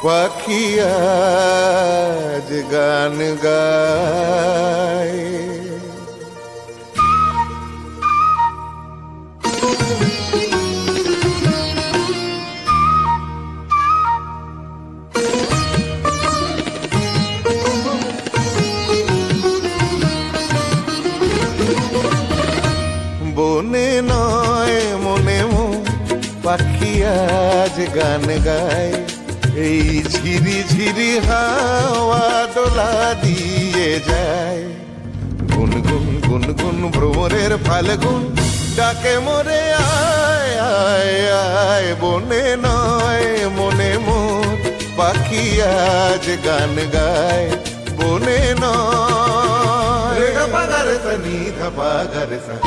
পাখি আজ গান গায়। বনে নয় মনে পাখি আজ গান গায়। এই ঝিরি ঝিরি হাওয়া দোলা দিয়ে যায়। গুনগুন গুনগুন ভ্রমরের ফাল্গুন ডাকে মোরে আয় আয় আয়। বনে নয় মনে পাখি আজ গান গায়। বনে নয় রে গা পা গা রে সা নি ধা পা গা রে সা।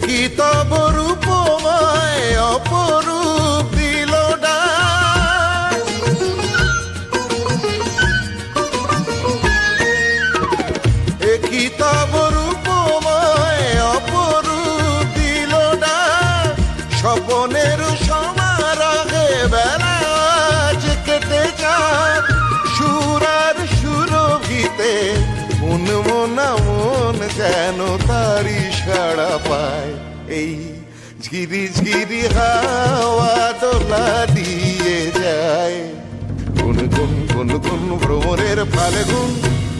কি তব রূপময় অপরূপ দিল ডাক। কি তব রূপময় অপরূপ দিল ডাক। স্বপনের সমারোহে বেলা আজ কেটে যাক। সুরার সুরভিতে মন মনা মন যেন তারি সাড়া পায়। এই ঝিরি ঝিরি হাওয়া দোলা দিয়ে যায়। গুনগুন গুনগুন ভ্রমরের ফাল্গুন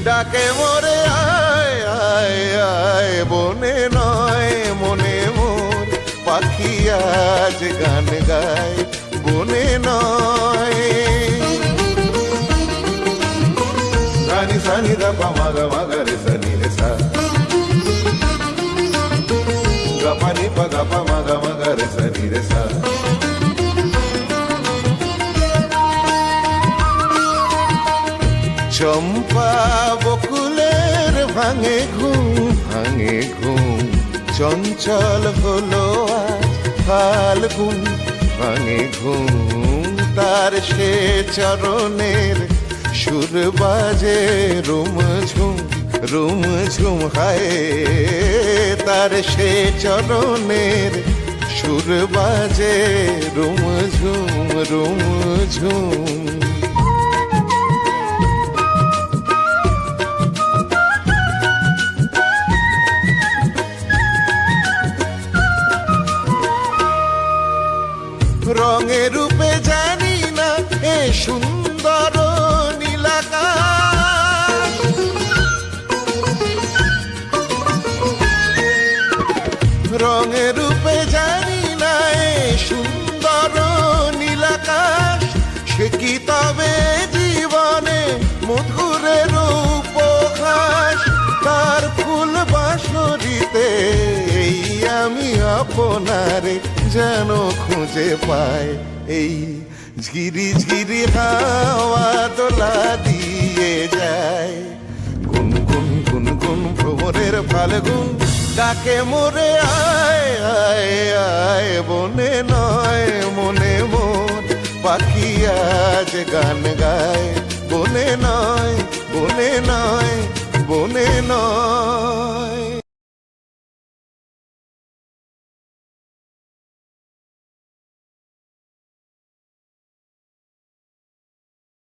ডাকে মোরে আয় আয় আয়। বনে নয় মনে মোর পাখি আজ গান গায়। বনে নয় সানি সানি দা পা মা গা মা গা রে সা নি রে সা। গা পা নি পা গা পা মা গা মা গা রে সা নি রে সা। চম্পা বকুলের ভাঙে ঘুম চঞ্চল হলো আজ ফাল্গুন ভাঙে ঘুম। তার সে চরণের সুর বাজে রুম ঝুম হায়। তার সে চরণের সুর বাজে রুম ঝুম। রঙে রূপে জানি না এ সুন্দর নীলাকাশ। রঙে রূপে জানি না এ সুন্দর নীলাকাশ। সে কি তবে জীবনে মধুরের উপহাস। তার ফুল বাঁশরিতে এই আমি আপনারে যেন খুঁজে পায়। এই ঝিরি ঝিরি হাওয়া দোলা দিয়ে যায়। গুনগুন গুনগুন ভ্রমরের ফাল্গুন ডাকে মোরে আয় আয় আয়। বনে নয় মনে মোর পাখি আজ গান গায়।